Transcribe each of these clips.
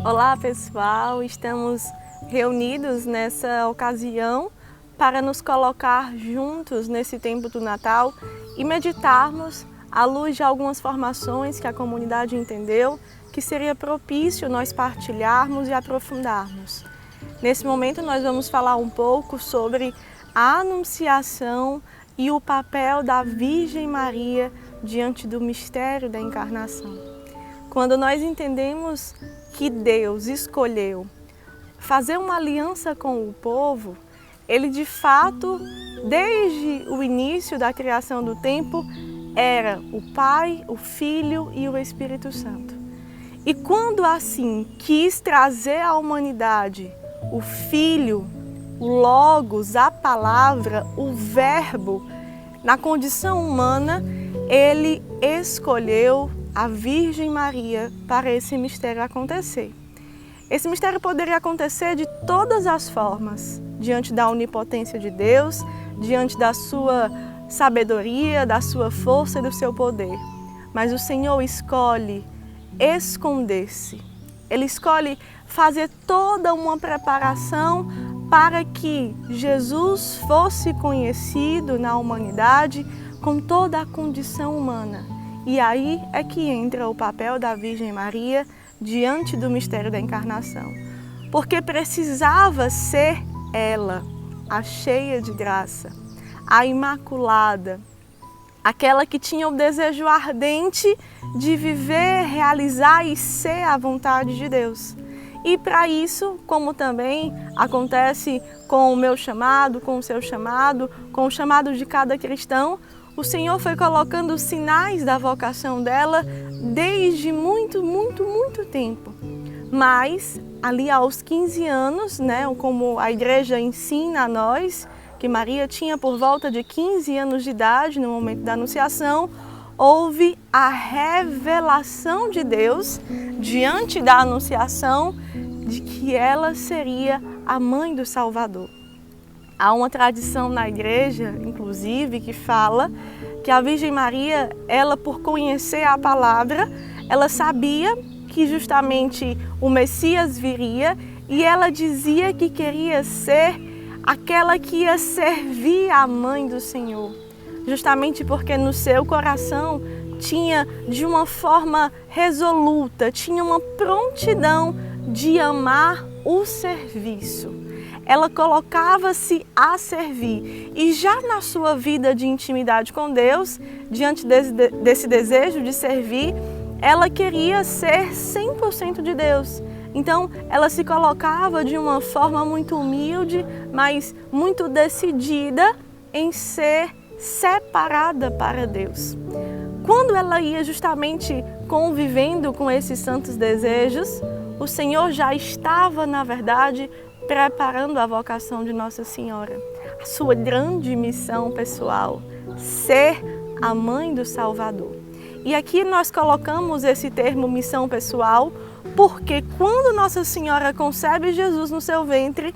Olá pessoal, estamos reunidos nessa ocasião para nos colocar juntos nesse tempo do Natal e meditarmos à luz de algumas formações que a comunidade entendeu que seria propício nós partilharmos e aprofundarmos. Nesse momento nós vamos falar um pouco sobre a anunciação e o papel da Virgem Maria diante do mistério da encarnação. Quando nós entendemos que Deus escolheu fazer uma aliança com o povo, Ele de fato, desde o início da criação do tempo, era o Pai, o Filho e o Espírito Santo. E quando assim quis trazer à humanidade o Filho, o Logos, a Palavra, o Verbo, na condição humana, Ele escolheu a Virgem Maria para esse mistério acontecer. Esse mistério poderia acontecer de todas as formas, diante da onipotência de Deus, diante da sua sabedoria, da sua força e do seu poder. Mas o Senhor escolhe esconder-se. Ele escolhe fazer toda uma preparação para que Jesus fosse conhecido na humanidade com toda a condição humana. E aí é que entra o papel da Virgem Maria diante do mistério da encarnação. Porque precisava ser ela, a cheia de graça, a imaculada, aquela que tinha o desejo ardente de viver, realizar e ser a vontade de Deus. E para isso, como também acontece com o meu chamado, com o seu chamado, com o chamado de cada cristão, o Senhor foi colocando os sinais da vocação dela desde muito tempo. Mas ali aos 15 anos, como a igreja ensina a nós, que Maria tinha por volta de 15 anos de idade no momento da anunciação, houve a revelação de Deus diante da anunciação de que ela seria a mãe do Salvador. Há uma tradição na igreja, inclusive, que fala que a Virgem Maria, ela por conhecer a palavra, ela sabia que justamente o Messias viria e ela dizia que queria ser aquela que ia servir a mãe do Senhor. Justamente porque no seu coração tinha de uma forma resoluta, tinha uma prontidão de amar o serviço. Ela colocava-se a servir e já na sua vida de intimidade com Deus, diante desse desejo de servir, ela queria ser 100% de Deus. Então, ela se colocava de uma forma muito humilde, mas muito decidida em ser separada para Deus. Quando ela ia justamente convivendo com esses santos desejos, o Senhor já estava, na verdade, preparando a vocação de Nossa Senhora. A sua grande missão pessoal, ser a mãe do Salvador. E aqui nós colocamos esse termo missão pessoal, porque quando Nossa Senhora concebe Jesus no seu ventre,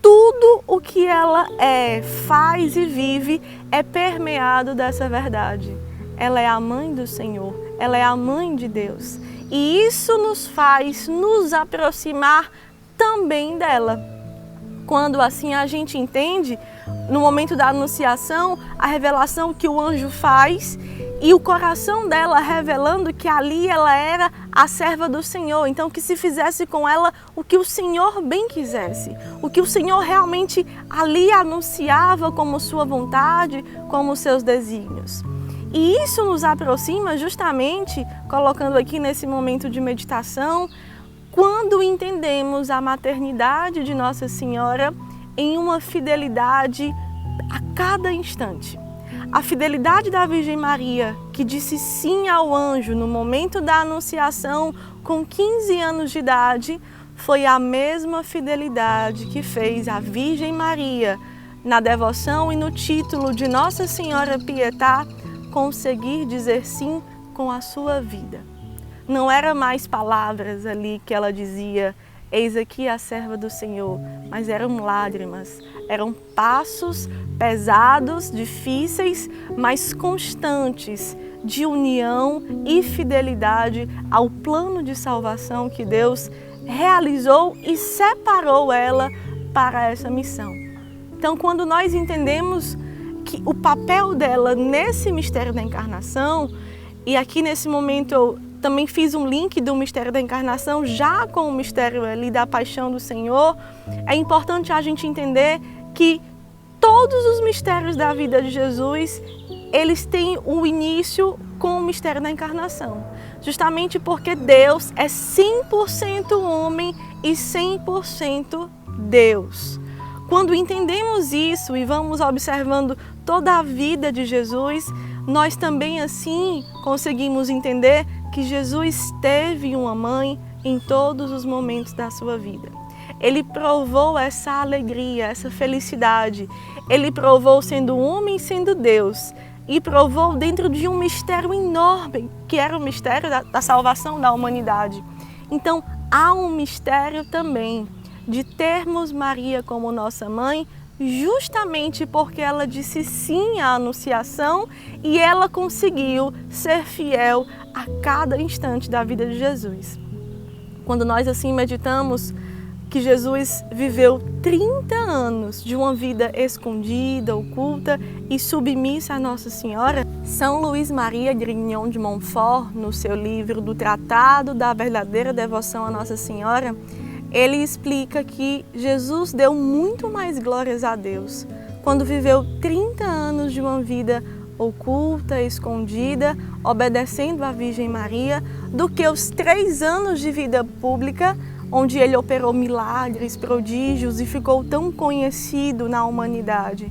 tudo o que ela é, faz e vive é permeado dessa verdade. Ela é a mãe do Senhor, ela é a mãe de Deus. E isso nos faz nos aproximar também dela. Quando assim a gente entende, no momento da anunciação, a revelação que o anjo faz e o coração dela revelando que ali ela era a serva do Senhor, então que se fizesse com ela o que o Senhor bem quisesse, o que o Senhor realmente ali anunciava como sua vontade, como seus desígnios. E isso nos aproxima justamente, colocando aqui nesse momento de meditação, quando entendemos a maternidade de Nossa Senhora em uma fidelidade a cada instante. A fidelidade da Virgem Maria, que disse sim ao anjo no momento da anunciação com 15 anos de idade, foi a mesma fidelidade que fez a Virgem Maria, na devoção e no título de Nossa Senhora Pietà, conseguir dizer sim com a sua vida. Não era mais palavras ali que ela dizia, eis aqui a serva do Senhor, mas eram lágrimas, eram passos pesados, difíceis, mas constantes, de união e fidelidade ao plano de salvação que Deus realizou e separou ela para essa missão. Então, quando nós entendemos que o papel dela nesse mistério da encarnação, e aqui nesse momento eu também fiz um link do mistério da encarnação já com o mistério ali da paixão do Senhor, é importante a gente entender que todos os mistérios da vida de Jesus, eles têm o início com o mistério da encarnação. Justamente porque Deus é 100% homem e 100% Deus. Quando entendemos isso e vamos observando toda a vida de Jesus, nós também assim conseguimos entender que Jesus teve uma mãe em todos os momentos da sua vida. Ele provou essa alegria, essa felicidade. Ele provou sendo homem e sendo Deus. E provou dentro de um mistério enorme, que era o mistério da salvação da humanidade. Então, há um mistério também de termos Maria como nossa mãe, justamente porque ela disse sim à anunciação e ela conseguiu ser fiel a cada instante da vida de Jesus. Quando nós assim meditamos que Jesus viveu 30 anos de uma vida escondida, oculta e submissa a Nossa Senhora, São Luís Maria Grignon de Montfort, no seu livro do Tratado da Verdadeira Devoção a Nossa Senhora, ele explica que Jesus deu muito mais glórias a Deus quando viveu 30 anos de uma vida oculta, escondida, obedecendo à Virgem Maria, do que os 3 anos de vida pública, onde ele operou milagres, prodígios e ficou tão conhecido na humanidade.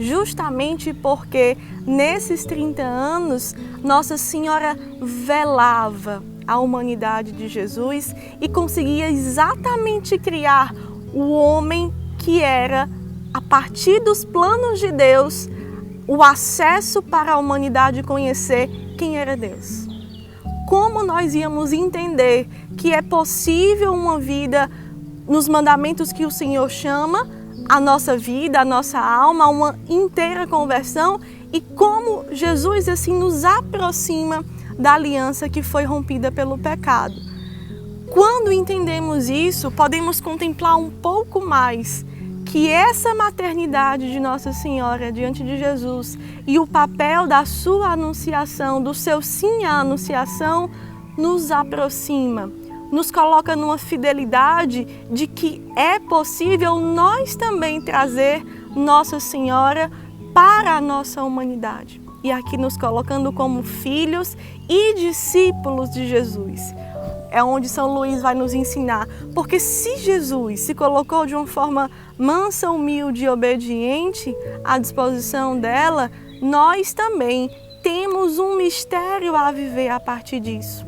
Justamente porque nesses 30 anos Nossa Senhora velava a humanidade de Jesus e conseguia exatamente criar o homem que era, a partir dos planos de Deus, o acesso para a humanidade conhecer quem era Deus. Como nós íamos entender que é possível uma vida nos mandamentos que o Senhor chama, a nossa vida, a nossa alma, uma inteira conversão, e como Jesus assim nos aproxima da aliança que foi rompida pelo pecado. Quando entendemos isso, podemos contemplar um pouco mais que essa maternidade de Nossa Senhora diante de Jesus e o papel da sua anunciação, do seu sim à anunciação, nos aproxima, nos coloca numa fidelidade de que é possível nós também trazer Nossa Senhora para a nossa humanidade. E aqui nos colocando como filhos e discípulos de Jesus. É onde São Luís vai nos ensinar. Porque se Jesus se colocou de uma forma mansa, humilde e obediente à disposição dela, nós também temos um mistério a viver a partir disso.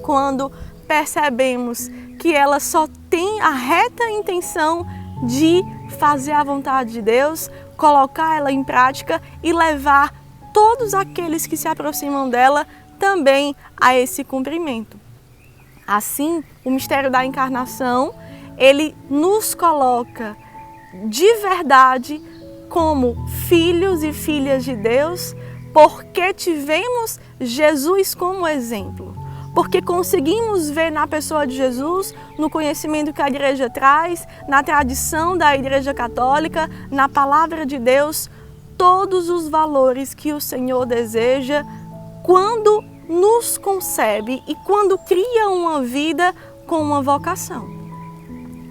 Quando percebemos que ela só tem a reta intenção de fazer a vontade de Deus, colocar ela em prática e levar todos aqueles que se aproximam dela também a esse cumprimento. Assim, o mistério da encarnação, ele nos coloca de verdade como filhos e filhas de Deus, porque tivemos Jesus como exemplo. Porque conseguimos ver na pessoa de Jesus, no conhecimento que a igreja traz, na tradição da Igreja Católica, na palavra de Deus, todos os valores que o Senhor deseja quando nos concebe e quando cria uma vida com uma vocação.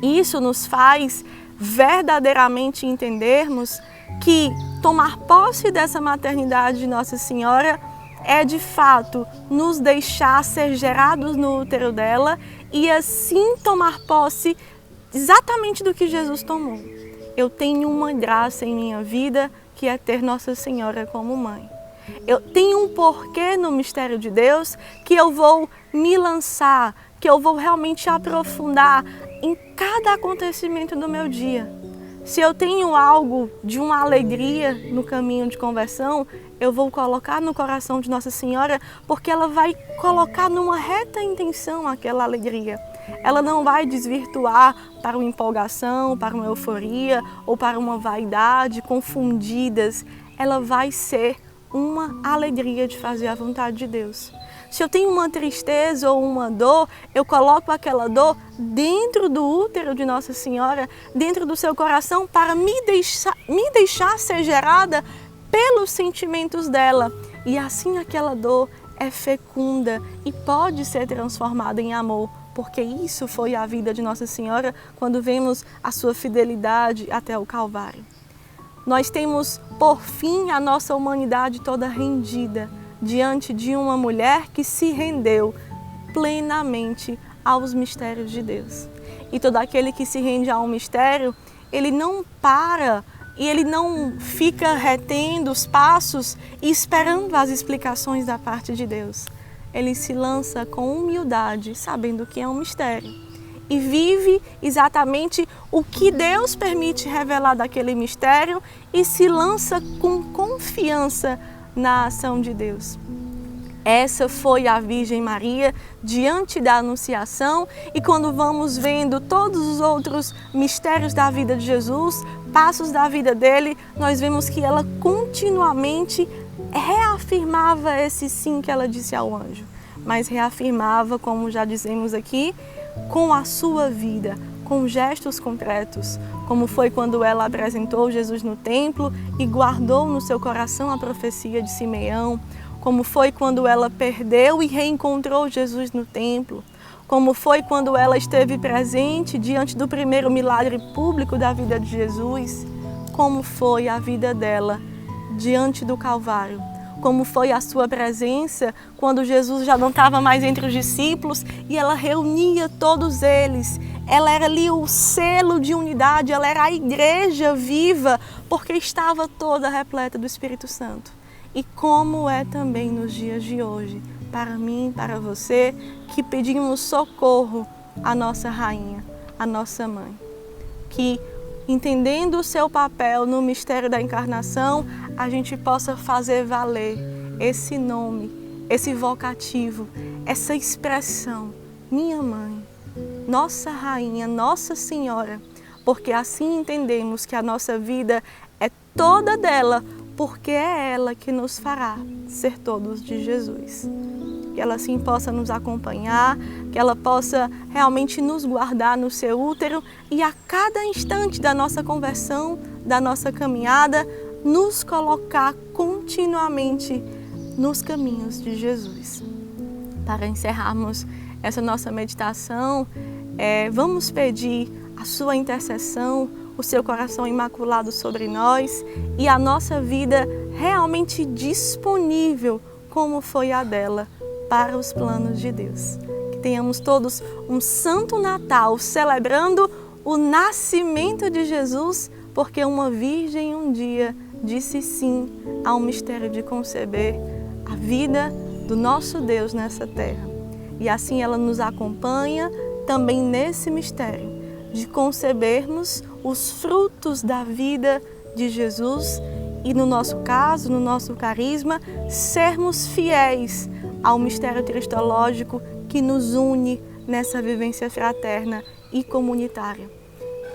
Isso nos faz verdadeiramente entendermos que tomar posse dessa maternidade de Nossa Senhora é de fato nos deixar ser gerados no útero dela e assim tomar posse exatamente do que Jesus tomou. Eu tenho uma graça em minha vida que é ter Nossa Senhora como mãe. Eu tenho um porquê no mistério de Deus que eu vou me lançar, que eu vou realmente aprofundar em cada acontecimento do meu dia. Se eu tenho algo de uma alegria no caminho de conversão, eu vou colocar no coração de Nossa Senhora, porque ela vai colocar numa reta intenção aquela alegria. Ela não vai desvirtuar para uma empolgação, para uma euforia ou para uma vaidade confundidas. Ela vai ser uma alegria de fazer a vontade de Deus. Se eu tenho uma tristeza ou uma dor, eu coloco aquela dor dentro do útero de Nossa Senhora, dentro do seu coração, para me deixar ser gerada pelos sentimentos dela. E assim aquela dor é fecunda e pode ser transformada em amor, porque isso foi a vida de Nossa Senhora quando vemos a sua fidelidade até o Calvário. Nós temos, por fim, a nossa humanidade toda rendida diante de uma mulher que se rendeu plenamente aos mistérios de Deus. E todo aquele que se rende a um mistério, ele não para e ele não fica retendo os passos e esperando as explicações da parte de Deus. Ele se lança com humildade, sabendo que é um mistério. E vive exatamente o que Deus permite revelar daquele mistério e se lança com confiança na ação de Deus. Essa foi a Virgem Maria diante da Anunciação, e quando vamos vendo todos os outros mistérios da vida de Jesus, passos da vida dele, nós vemos que ela continuamente reafirmava esse sim que ela disse ao anjo, mas reafirmava, como já dizemos aqui, com a sua vida, com gestos concretos, como foi quando ela apresentou Jesus no templo e guardou no seu coração a profecia de Simeão, como foi quando ela perdeu e reencontrou Jesus no templo, como foi quando ela esteve presente diante do primeiro milagre público da vida de Jesus, como foi a vida dela diante do Calvário, como foi a sua presença quando Jesus já não estava mais entre os discípulos e ela reunia todos eles. Ela era ali o selo de unidade, ela era a igreja viva, porque estava toda repleta do Espírito Santo. E como é também nos dias de hoje, para mim, para você, que pedimos socorro à nossa rainha, à nossa mãe. Que, entendendo o seu papel no mistério da encarnação, a gente possa fazer valer esse nome, esse vocativo, essa expressão, minha mãe, nossa rainha, Nossa Senhora, porque assim entendemos que a nossa vida é toda dela, porque é ela que nos fará ser todos de Jesus. Que ela assim possa nos acompanhar, que ela possa realmente nos guardar no seu útero e a cada instante da nossa conversão, da nossa caminhada, nos colocar continuamente nos caminhos de Jesus. Para encerrarmos essa nossa meditação, vamos pedir a sua intercessão, o seu coração imaculado sobre nós e a nossa vida realmente disponível, como foi a dela, para os planos de Deus. Que tenhamos todos um Santo Natal, celebrando o nascimento de Jesus, porque uma virgem um dia disse sim ao mistério de conceber a vida do nosso Deus nessa terra. E assim ela nos acompanha também nesse mistério de concebermos os frutos da vida de Jesus e, no nosso caso, no nosso carisma, sermos fiéis ao mistério cristológico que nos une nessa vivência fraterna e comunitária.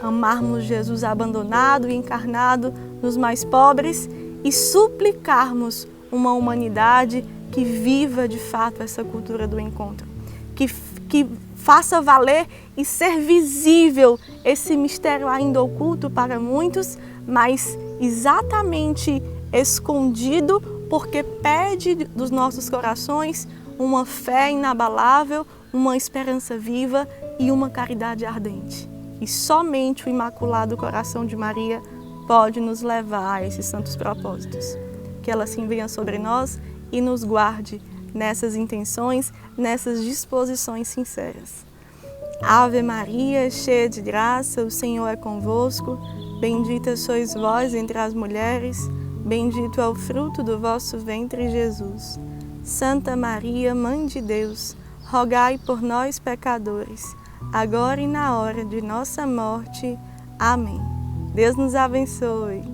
Amarmos Jesus abandonado e encarnado nos mais pobres e suplicarmos uma humanidade que viva de fato essa cultura do encontro, que faça valer e ser visível esse mistério ainda oculto para muitos, mas exatamente escondido, porque pede dos nossos corações uma fé inabalável, uma esperança viva e uma caridade ardente. E somente o Imaculado Coração de Maria pode nos levar a esses santos propósitos. Que ela assim venha sobre nós e nos guarde nessas intenções, nessas disposições sinceras. Ave Maria, cheia de graça, o Senhor é convosco. Bendita sois vós entre as mulheres, bendito é o fruto do vosso ventre, Jesus. Santa Maria, Mãe de Deus, rogai por nós, pecadores, agora e na hora de nossa morte. Amém. Deus nos abençoe.